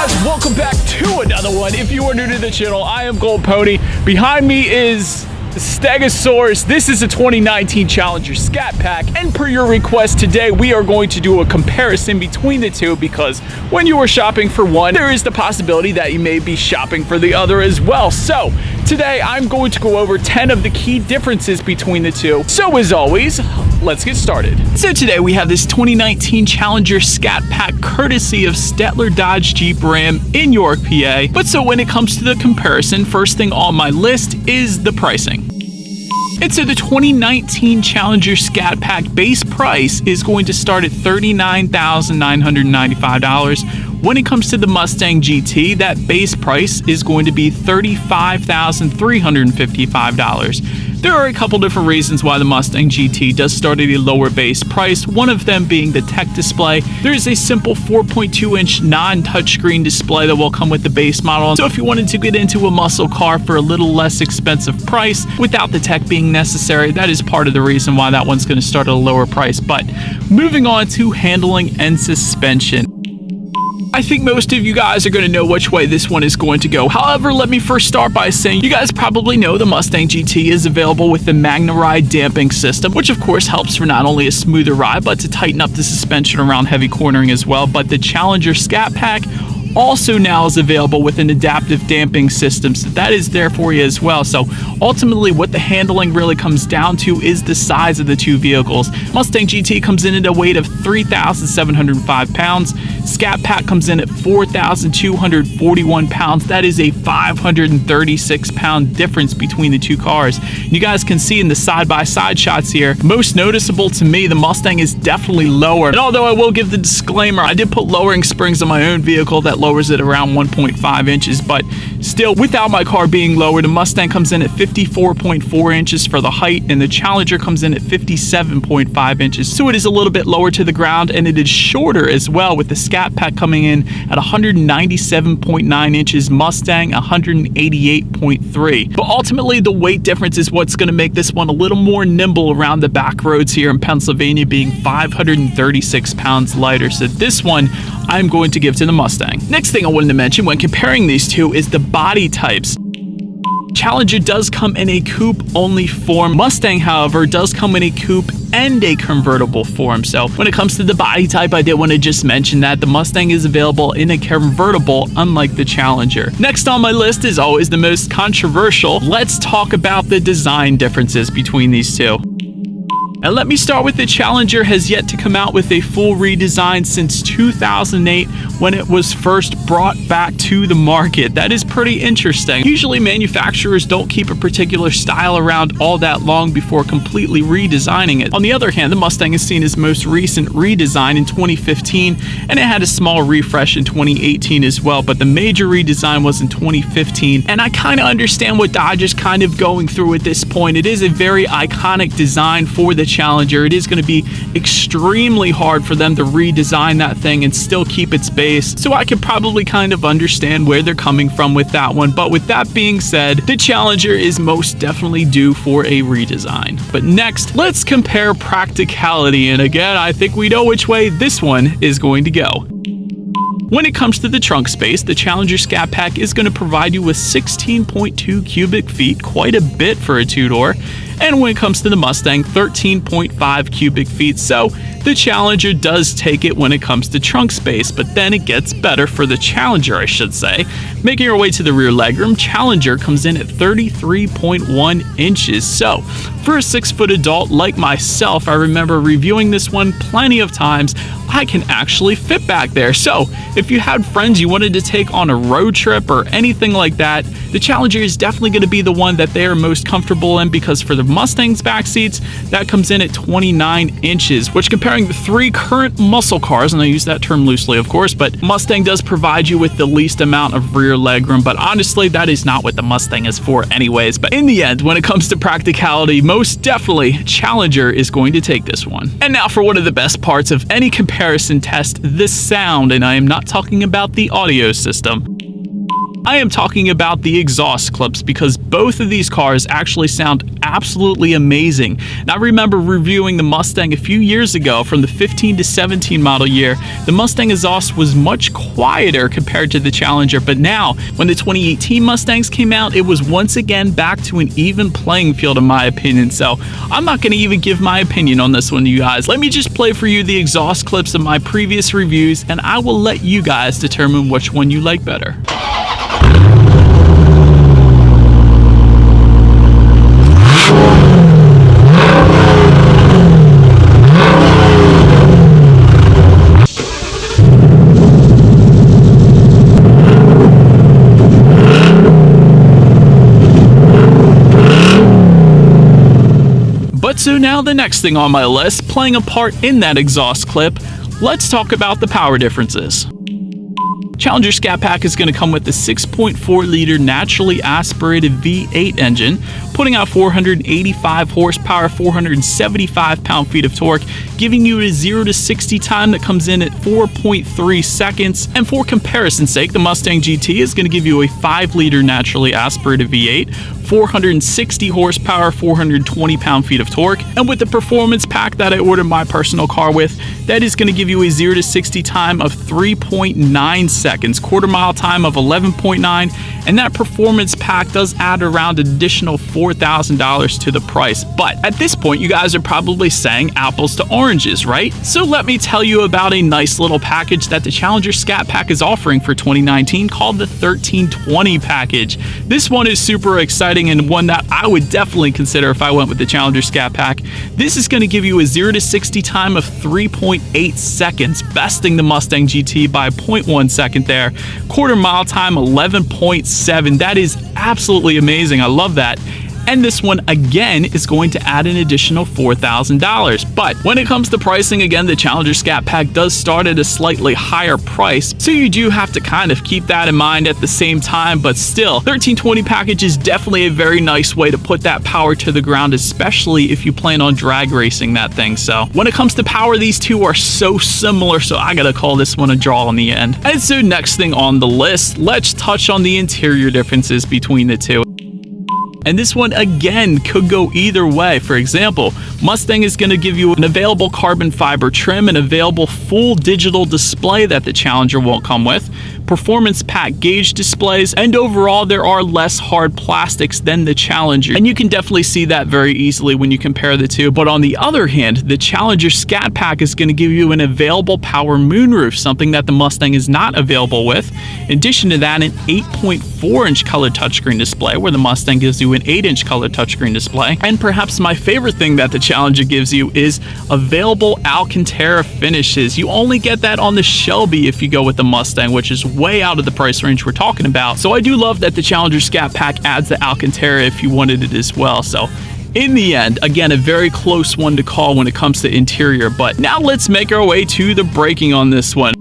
guys, welcome back to another one. If you are new to the channel, I am Gold Pony. Behind me is the Stegosaurus. This is a 2019 Challenger Scat Pack, and per your request today, we are going to do a comparison between the two because when you are shopping for one, there is the possibility that you may be shopping for the other as well. So today, I'm going to go over 10 of the key differences between the two. So as always, let's get started. So today we have this 2019 Challenger Scat Pack courtesy of Stettler Dodge Jeep Ram in York, PA. But so when it comes to the comparison, first thing on my list is the pricing. And so the 2019 Challenger Scat Pack base price is going to start at $39,995. When it comes to the Mustang GT, that base price is going to be $35,355. There are a couple different reasons why the Mustang GT does start at a lower base price, one of them being the tech display. There is a simple 4.2-inch non-touchscreen display that will come with the base model. So if you wanted to get into a muscle car for a little less expensive price without the tech being necessary, that is part of the reason why that one's going to start at a lower price. But moving on to handling and suspension. I think most of you guys are going to know which way this one is going to go. However, let me first start by saying you guys probably know the Mustang GT is available with the MagneRide damping system, which of course helps for not only a smoother ride, but to tighten up the suspension around heavy cornering as well. But the Challenger Scat Pack also now is available with an adaptive damping system, so that is there for you as well. So ultimately what the handling really comes down to is the size of the two vehicles. Mustang GT comes in at a weight of 3,705 pounds. Scat Pack comes in at 4,241 pounds. That is a 536 pound difference between the two cars. You guys can see in the side-by-side shots here, most noticeable to me, the Mustang is definitely lower. And although I will give the disclaimer, I did put lowering springs on my own vehicle that lowers it around 1.5 inches, but still, without my car being lower, the Mustang comes in at 54.4 inches for the height, and the Challenger comes in at 57.5 inches. So it is a little bit lower to the ground, and it is shorter as well, with the Scat Pack coming in at 197.9 inches, Mustang 188.3. But ultimately, the weight difference is what's going to make this one a little more nimble around the back roads here in Pennsylvania, being 536 pounds lighter. So this one I'm going to give to the Mustang. Next thing I wanted to mention when comparing these two is the body types. Challenger does come in a coupe-only form. Mustang, however, does come in a coupe and a convertible form. So when it comes to the body type, I did want to just mention that the Mustang is available in a convertible, unlike the Challenger. Next on my list is always the most controversial. Let's talk about the design differences between these two. And let me start with the Challenger has yet to come out with a full redesign since 2008 when it was first brought back to the market. That is pretty interesting. Usually manufacturers don't keep a particular style around all that long before completely redesigning it. On the other hand, the Mustang has seen its most recent redesign in 2015, and it had a small refresh in 2018 as well, but the major redesign was in 2015, and I kind of understand what Dodge is kind of going through at this point. It is a very iconic design for the Challenger. It is going to be extremely hard for them to redesign that thing and still keep its base, so I could probably kind of understand where they're coming from with that one. But with that being said, the Challenger is most definitely due for a redesign. But next, let's compare practicality, and again, I think we know which way this one is going to go. When it comes to the trunk space, the Challenger Scat Pack is going to provide you with 16.2 cubic feet, quite a bit for a two-door. And when it comes to the Mustang, 13.5 cubic feet. So the Challenger does take it when it comes to trunk space, but then it gets better for the Challenger, I should say. Making our way to the rear legroom, Challenger comes in at 33.1 inches. So for a 6-foot adult like myself, I remember reviewing this one plenty of times. I can actually fit back there. So if you had friends you wanted to take on a road trip or anything like that, the Challenger is definitely going to be the one that they are most comfortable in, because for the Mustang's back seats, that comes in at 29 inches, which comparing the three current muscle cars, and I use that term loosely of course, but Mustang does provide you with the least amount of rear legroom, but honestly that is not what the Mustang is for anyways. But in the end, when it comes to practicality, most definitely Challenger is going to take this one. And now for one of the best parts of any comparison test, the sound, and I am not talking about the audio system. I am talking about the exhaust clips, because both of these cars actually sound absolutely amazing. And I remember reviewing the Mustang a few years ago from the 15 to 17 model year. The Mustang exhaust was much quieter compared to the Challenger, but now when the 2018 Mustangs came out, it was once again back to an even playing field in my opinion. So I'm not going to even give my opinion on this one, you guys. Let me just play for you the exhaust clips of my previous reviews, and I will let you guys determine which one you like better. But so now the next thing on my list, playing a part in that exhaust clip, let's talk about the power differences. Challenger Scat Pack is going to come with the 6.4-liter naturally aspirated V8 engine, putting out 485 horsepower, 475 pound-feet of torque, giving you a 0 to 60 time that comes in at 4.3 seconds. And for comparison's sake, the Mustang GT is going to give you a 5-liter naturally aspirated V8, 460 horsepower, 420 pound-feet of torque. And with the performance pack that I ordered my personal car with, that is going to give you a 0 to 60 time of 3.9 seconds, quarter-mile time of 11.9, and that performance pack does add around an additional $4,000 to the price. But at this point, you guys are probably saying apples to oranges, right? So let me tell you about a nice little package that the Challenger Scat Pack is offering for 2019 called the 1320 package. This one is super exciting and one that I would definitely consider if I went with the Challenger Scat Pack. This is going to give you a 0 to 60 time of 3.8 seconds, besting the Mustang GT by 0.1 second there. Quarter mile time 11.7. That is absolutely amazing. I love that. And this one again is going to add an additional $4,000. But when it comes to pricing, again, the Challenger Scat Pack does start at a slightly higher price, so you do have to kind of keep that in mind at the same time. But still, 1320 package is definitely a very nice way to put that power to the ground, especially if you plan on drag racing that thing. So when it comes to power, these two are so similar, so I gotta call this one a draw in the end. And so next thing on the list, let's touch on the interior differences between the two. And this one, again, could go either way. For example, Mustang is going to give you an available carbon fiber trim, an available full digital display that the Challenger won't come with, performance pack gauge displays, and overall there are less hard plastics than the Challenger. And you can definitely see that very easily when you compare the two. But on the other hand, the Challenger Scat Pack is going to give you an available power moonroof, something that the Mustang is not available with. In addition to that, an 8.4-inch color touchscreen display, where the Mustang gives you an 8-inch color touchscreen display. And perhaps my favorite thing that the Challenger gives you is available Alcantara finishes. You only get that on the Shelby if you go with the Mustang, which is way out of the price range we're talking about. So I do love that the Challenger Scat Pack adds the Alcantara if you wanted it as well. So in the end, again, a very close one to call when it comes to interior. But now let's make our way to the braking on this one.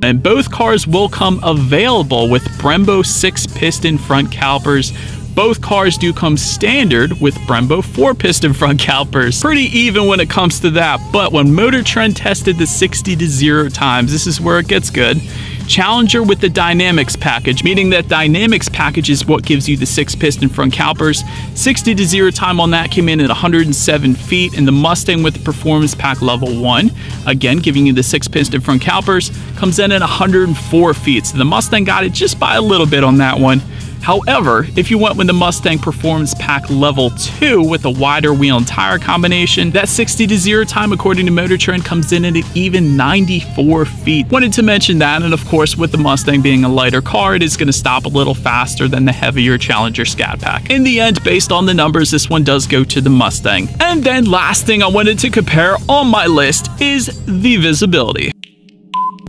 And both cars will come available with Brembo 6-piston front calipers. Both cars do come standard with Brembo 4-piston front calipers. Pretty even when it comes to that, but when Motor Trend tested the 60 to 0 times, this is where it gets good. Challenger with the Dynamics package, meaning that Dynamics package is what gives you the 6-piston front calipers. 60 to 0 time on that came in at 107 feet, and the Mustang with the Performance Pack Level 1, again giving you the 6-piston front calipers, comes in at 104 feet. So the Mustang got it just by a little bit on that one. However, if you went with the Mustang Performance Pack Level 2 with a wider wheel and tire combination, that 60 to 0 time, according to Motor Trend, comes in at even 94 feet. Wanted to mention that, and of course, with the Mustang being a lighter car, it is going to stop a little faster than the heavier Challenger Scat Pack. In the end, based on the numbers, this one does go to the Mustang. And then last thing I wanted to compare on my list is the visibility.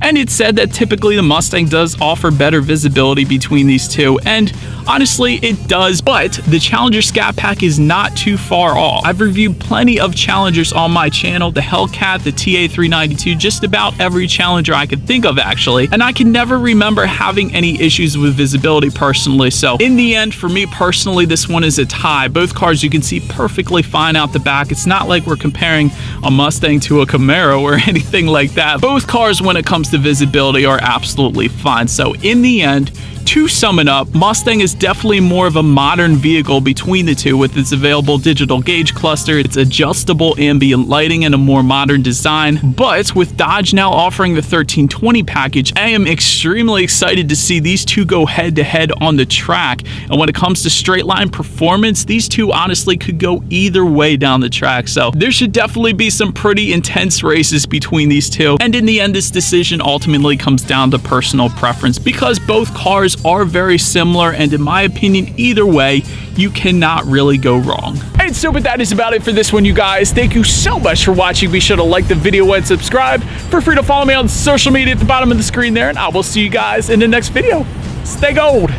And it's said that typically the Mustang does offer better visibility between these two, and honestly it does, but the Challenger Scat Pack is not too far off. I've reviewed plenty of Challengers on my channel, the Hellcat, the TA392, just about every Challenger I could think of actually, and I can never remember having any issues with visibility personally. So in the end, for me personally, this one is a tie. Both cars you can see perfectly fine out the back. It's not like we're comparing a Mustang to a Camaro or anything like that. Both cars, when it comes to visibility, are absolutely fine. So in the end, To sum it up, Mustang is definitely more of a modern vehicle between the two, with its available digital gauge cluster, its adjustable ambient lighting, and a more modern design. But with Dodge now offering the 1320 package, I am extremely excited to see these two go head to head on the track. And when it comes to straight line performance, these two honestly could go either way down the track. So there should definitely be some pretty intense races between these two. And in the end, this decision ultimately comes down to personal preference, because both cars are very similar, and in my opinion, either way, you cannot really go wrong. And so, but that is about it for this one, you guys. Thank you so much for watching. Be sure to like the video and subscribe. Feel free to follow me on social media at the bottom of the screen there, and I will see you guys in the next video. Stay gold.